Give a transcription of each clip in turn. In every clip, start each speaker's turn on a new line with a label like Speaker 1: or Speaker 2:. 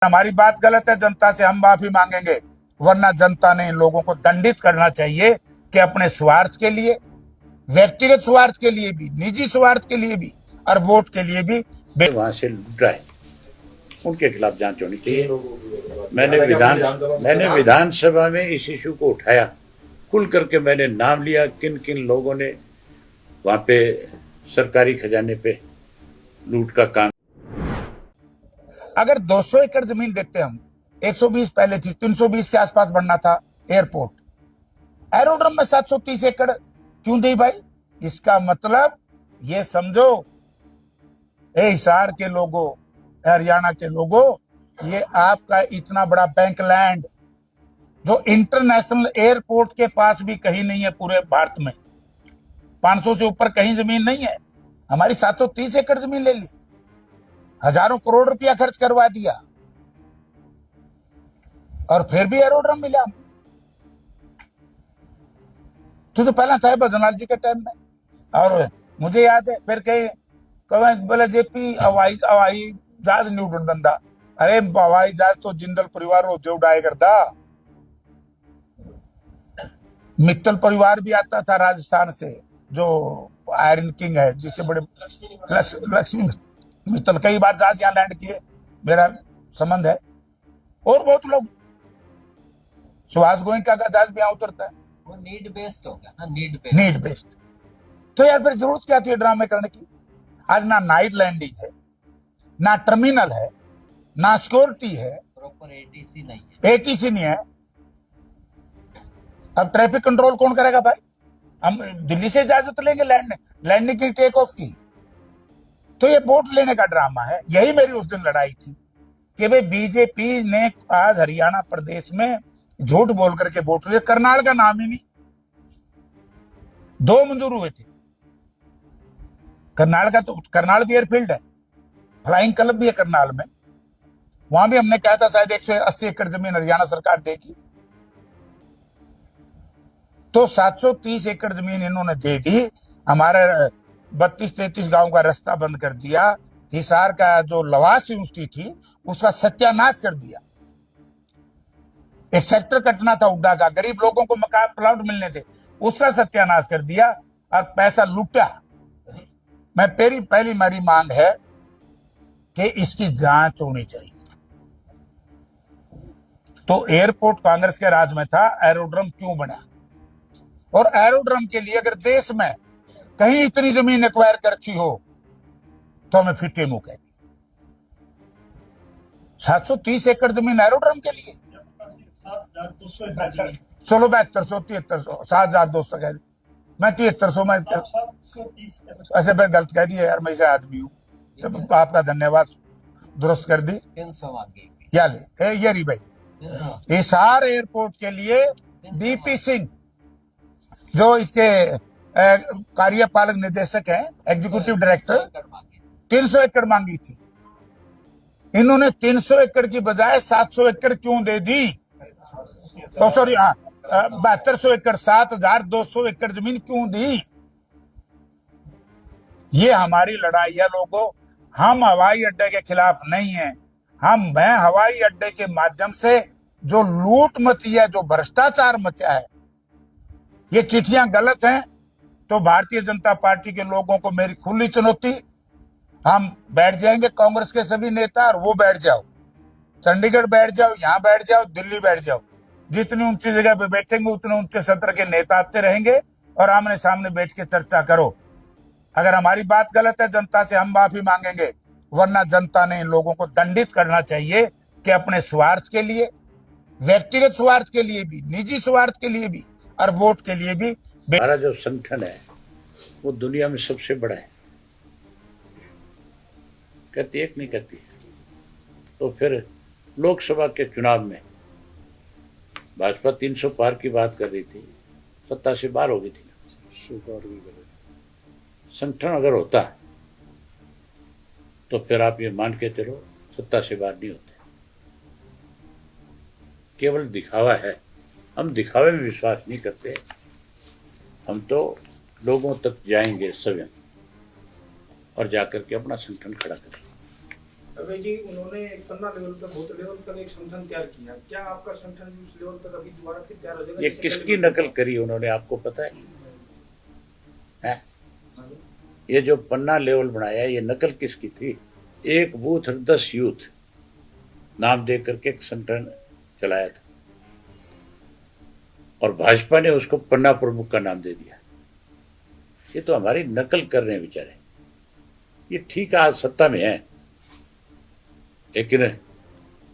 Speaker 1: हमारी बात गलत है, जनता से हम माफी मांगेंगे, वरना जनता ने इन लोगों को दंडित करना चाहिए कि अपने स्वार्थ के लिए, व्यक्तिगत स्वार्थ के लिए भी, निजी स्वार्थ के लिए भी और वोट के लिए भी
Speaker 2: वहां से लूट रहा है, उनके खिलाफ जांच होनी चाहिए। मैंने विधानसभा में इस इशू को उठाया, खुल करके मैंने नाम लिया किन किन लोगों ने वहां पे सरकारी खजाने पे लूट का काम।
Speaker 1: अगर 200 एकड़ जमीन देखते हम, 120 पहले थी, 320 के आसपास बनना था एयरपोर्ट, एरोड्रम में 730 एकड़ क्यों दी भाई? इसका मतलब ये समझो, हिसार के लोगों, हरियाणा के लोगों, ये आपका इतना बड़ा बैंक लैंड जो इंटरनेशनल एयरपोर्ट के पास भी कहीं नहीं है पूरे भारत में, 500 से ऊपर कहीं जमीन नहीं है। हमारी 730 एकड़ जमीन ले ली, हजारों करोड़ रुपया खर्च करवा दिया और फिर भी एरोड्रम मिला। तो पहला था भजनलाल जी के टाइम में, और मुझे याद है फिर कहीं बोले जेपी हवाई जहाज नहीं उड़न दंदा। अरे हवाई जहाज तो जिंदल परिवार रोजे उड़ाए करता, मित्तल परिवार भी आता था राजस्थान से, जो आयरन किंग है, जिससे बड़े लक्ष्मी मित्तल कई बार जहाज यहाँ लैंड किए, मेरा संबंध है। और बहुत लोग, सुभाष गोयनका का जहाज भी यहाँ उतरता है।
Speaker 3: वो नीड बेस्ड हो गया ना,
Speaker 1: नीड बेस्ड। तो यार फिर जरूरत क्या थी ड्रामे करने की? आज ना नाइट लैंडिंग है, ना टर्मिनल है, ना सिक्योरिटी है,
Speaker 3: प्रॉपर एटीसी
Speaker 1: नहीं है। अब ट्रैफिक कंट्रोल कौन करेगा भाई? हम दिल्ली से इजाजत लेंगे लैंडिंग की, टेक ऑफ की? तो ये वोट लेने का ड्रामा है। यही मेरी उस दिन लड़ाई थी कि भाई बीजेपी ने आज हरियाणा प्रदेश में झूठ बोल करके वोट लिया। करनाल का नाम ही नहीं, 2 मंजूर हुए थे। करनाल का तो, करनाल भी एयरफील्ड है, फ्लाइंग क्लब भी है करनाल में, वहां भी हमने कहा था शायद 180 एकड़ जमीन हरियाणा सरकार देगी। तो 730 एकड़ जमीन इन्होंने दे दी, हमारे 32-33 गांव का रास्ता बंद कर दिया, हिसार का जो लवास यूनिवर्सिटी थी उसका सत्यानाश कर दिया। एक सेक्टर कटना था उड्डा का, गरीब लोगों को मकान प्लॉट मिलने थे, उसका सत्यानाश कर दिया और पैसा लूटा। मैं पहली मेरी मांग है कि इसकी जांच होनी चाहिए। तो एयरपोर्ट कांग्रेस के राज में था, एरोड्रम क्यों बना? और एरोड्रम के लिए अगर देश में कहीं इतनी जमीन एक्वायर कर रखी हो तो हमें फिटे मुंह कहेंगे। 730 एकड़ जमीन एरोड्रम के लिए, चलो 7200, 7300, 7200 कह दी, मैं 7300 में ऐसे फिर गलत कह दिया यार, मैं इसे आदमी हूँ। तो आपका धन्यवाद, दुरुस्त कर दी।
Speaker 3: 300
Speaker 1: क्या ले ये रही भाई, हिसार एयरपोर्ट के लिए डीपी सिंह जो इसके कार्यपालक निदेशक हैं, एग्जीक्यूटिव डायरेक्टर, 300 एकड़ मांगी थी। इन्होंने 300 एकड़ की बजाय 700 एकड़ क्यों दे दी? तो सॉरी, 7200 एकड़, 7200 एकड़ जमीन क्यों दी? ये हमारी लड़ाई है लोगों। हम हवाई अड्डे के खिलाफ नहीं है, मैं हवाई अड्डे के माध्यम से जो लूट मची है, जो भ्रष्टाचार मचा है, ये चिट्ठियां गलत हैं। तो भारतीय जनता पार्टी के लोगों को मेरी खुली चुनौती, हम बैठ जाएंगे कांग्रेस के सभी नेता, और वो बैठ जाओ, चंडीगढ़ बैठ जाओ, यहां बैठ जाओ, दिल्ली बैठ जाओ, जितनी ऊंची जगह पे बैठेंगे उतने ऊंचे सत्र के नेता आते रहेंगे और आमने सामने बैठ के चर्चा करो। अगर हमारी बात गलत है, जनता से हम माफी मांगेंगे, वरना जनता ने इन लोगों को दंडित करना चाहिए कि अपने स्वार्थ के लिए, व्यक्तिगत स्वार्थ के लिए भी, निजी स्वार्थ के लिए भी और वोट के लिए भी।
Speaker 2: हमारा जो संगठन है वो दुनिया में सबसे बड़ा है, कहती एक नहीं कहती। तो फिर लोकसभा के चुनाव में भाजपा 300 पार की बात कर रही थी, सत्ता से बाहर हो गई थी। संगठन अगर होता तो फिर आप ये मान के चलो सत्ता से बाहर नहीं होते। केवल दिखावा है, हम दिखावे में विश्वास नहीं करते, हम तो लोगों तक जाएंगे स्वयं और जाकर के अपना संगठन खड़ा करेंगे।
Speaker 4: अभय जी, उन्होंने पन्ना लेवल पर बूथ लेवल तक एक संगठन तैयार किया, क्या आपका संगठन भी उस लेवल तक अभी दोबारा फिर तैयार हो जाएगा?
Speaker 2: ये किसकी नकल करी उन्होंने, आपको पता है? ये जो पन्ना लेवल बनाया, ये नकल किसकी थी? एक बूथ 10 यूथ नाम दे करके एक संगठन चलाया था और भाजपा ने उसको पन्ना प्रमुख का नाम दे दिया। ये तो हमारी नकल कर रहे हैं बेचारे। ये ठीक है, आज सत्ता में है, लेकिन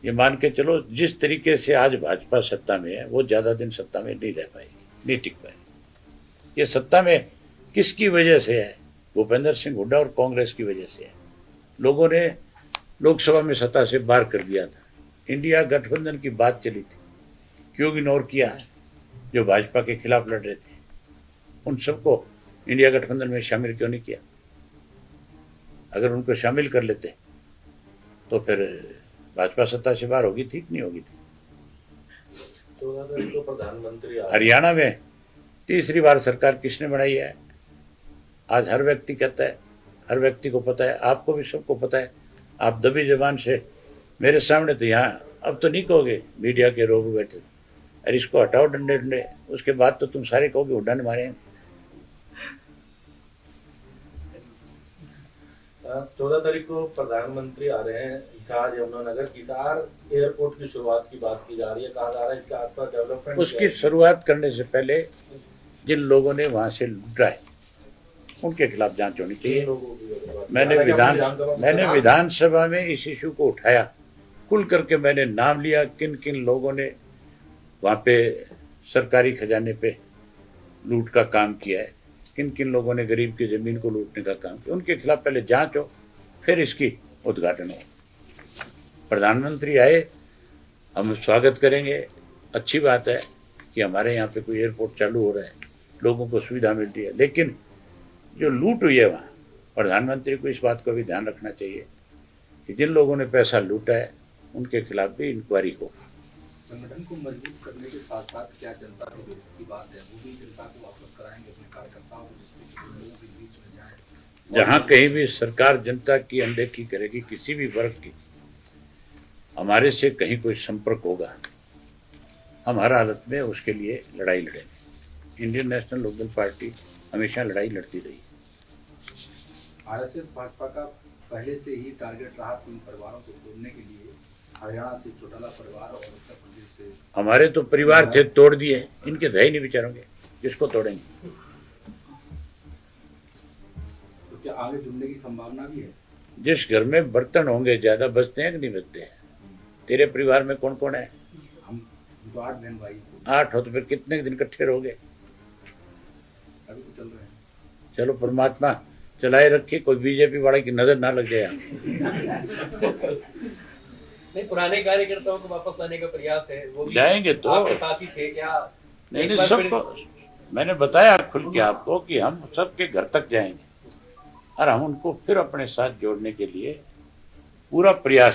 Speaker 2: ये मान के चलो जिस तरीके से आज भाजपा सत्ता में है वो ज्यादा दिन सत्ता में नहीं रह पाएगी, नहीं टिक पाएगी। ये सत्ता में किसकी वजह से है? भूपेंद्र सिंह हुड्डा और कांग्रेस की वजह से है। लोगों ने लोकसभा में सत्ता से बाहर कर दिया था। इंडिया गठबंधन की बात चली थी, क्यों इग्नोर किया? जो भाजपा के खिलाफ लड़ रहे थे उन सबको इंडिया गठबंधन में शामिल क्यों नहीं किया? अगर उनको शामिल कर लेते तो फिर भाजपा सत्ता से बाहर होगी थी कि नहीं होगी थी?
Speaker 5: तो प्रधानमंत्री
Speaker 2: हरियाणा में तीसरी बार सरकार किसने बनाई है? आज हर व्यक्ति कहता है, हर व्यक्ति को पता है, आपको भी सबको पता है। आप दबी जबान से मेरे सामने तो यहाँ अब तो नहीं कहोगे, मीडिया के रोबू बैठे, अरे इसको हटाओ डंडे डंडे, उसके बाद तो तुम सारे कहोगे हुड्डा ने मारे हैं।
Speaker 5: 14 तारीख को प्रधानमंत्री आ रहे हैं हिसार यमुनानगर। हिसार एयरपोर्ट की शुरुआत की बात की जा रही है, कहा जा रहा है इसके आसपास डेवलपमेंट
Speaker 2: उसकी शुरुआत करने से पहले जिन लोगों ने वहां से लूटा है उनके खिलाफ जांच होनी चाहिए। मैंने विधानसभा में इस इशू को उठाया, खुल करके मैंने नाम लिया किन किन लोगों ने वहां पे सरकारी खजाने पे लूट का काम किया है, किन किन लोगों ने गरीब की जमीन को लूटने का काम किया। उनके खिलाफ पहले जांच हो, फिर इसकी उद्घाटन हो। प्रधानमंत्री आए, हम स्वागत करेंगे। अच्छी बात है कि हमारे यहाँ पे कोई एयरपोर्ट चालू हो रहा है, लोगों को सुविधा मिल रही है, लेकिन जो लूट हुई है वहाँ, प्रधानमंत्री को इस बात का भी ध्यान रखना चाहिए कि जिन लोगों ने पैसा लूटा है उनके खिलाफ भी इंक्वायरी हो।
Speaker 6: संगठन को मजबूत करने के साथ साथ क्या जनता के विरोध की बात है, वो भी जनता को वापस कराएंगे अपने कार्यकर्ताओं को, जिसमें लोगों के बीच में जाए।
Speaker 2: जहाँ कहीं भी सरकार जनता की अनदेखी करेगी, किसी भी वर्ग की, हमारे से कहीं कोई संपर्क होगा, हम हर हालत में उसके लिए लड़ाई लड़ेंगे। इंडियन नेशनल लोकदल पार्टी हमेशा लड़ाई लड़ती रही।
Speaker 6: आरएसएस भाजपा का पहले से ही टारगेट रहा कि इन परिवारों को तोड़ने के लिए हरियाणा से चौटाला परिवार और उत्तर प्रदेश से।
Speaker 2: हमारे तो परिवार थे, तोड़ दिए, इनके रह नहीं विचारों के, किसको तोड़ेंगे?
Speaker 6: तो क्या आगे जुड़ने की संभावना भी है?
Speaker 2: जिस घर में बर्तन होंगे ज्यादा बचते हैं कि नहीं बचते हैं? तेरे परिवार में कौन कौन है?
Speaker 6: हम तो 8 बहन भाई
Speaker 2: 8 हो तो फिर कितने दिन इकट्ठे रहोगे?
Speaker 6: अभी तो चल रहे हैं।
Speaker 2: चलो परमात्मा चलाए रखिए, कोई बीजेपी वाले की नजर ना लग जाए।
Speaker 7: नहीं, पुराने कार्यकर्ताओं को वापस लाने का प्रयास है, वो भी
Speaker 2: जाएंगे तो
Speaker 7: आपके साथ ही थे क्या?
Speaker 2: नहीं, सबको मैंने बताया खुल के आपको कि हम सबके घर तक जाएंगे और हम उनको फिर अपने साथ जोड़ने के लिए पूरा प्रयास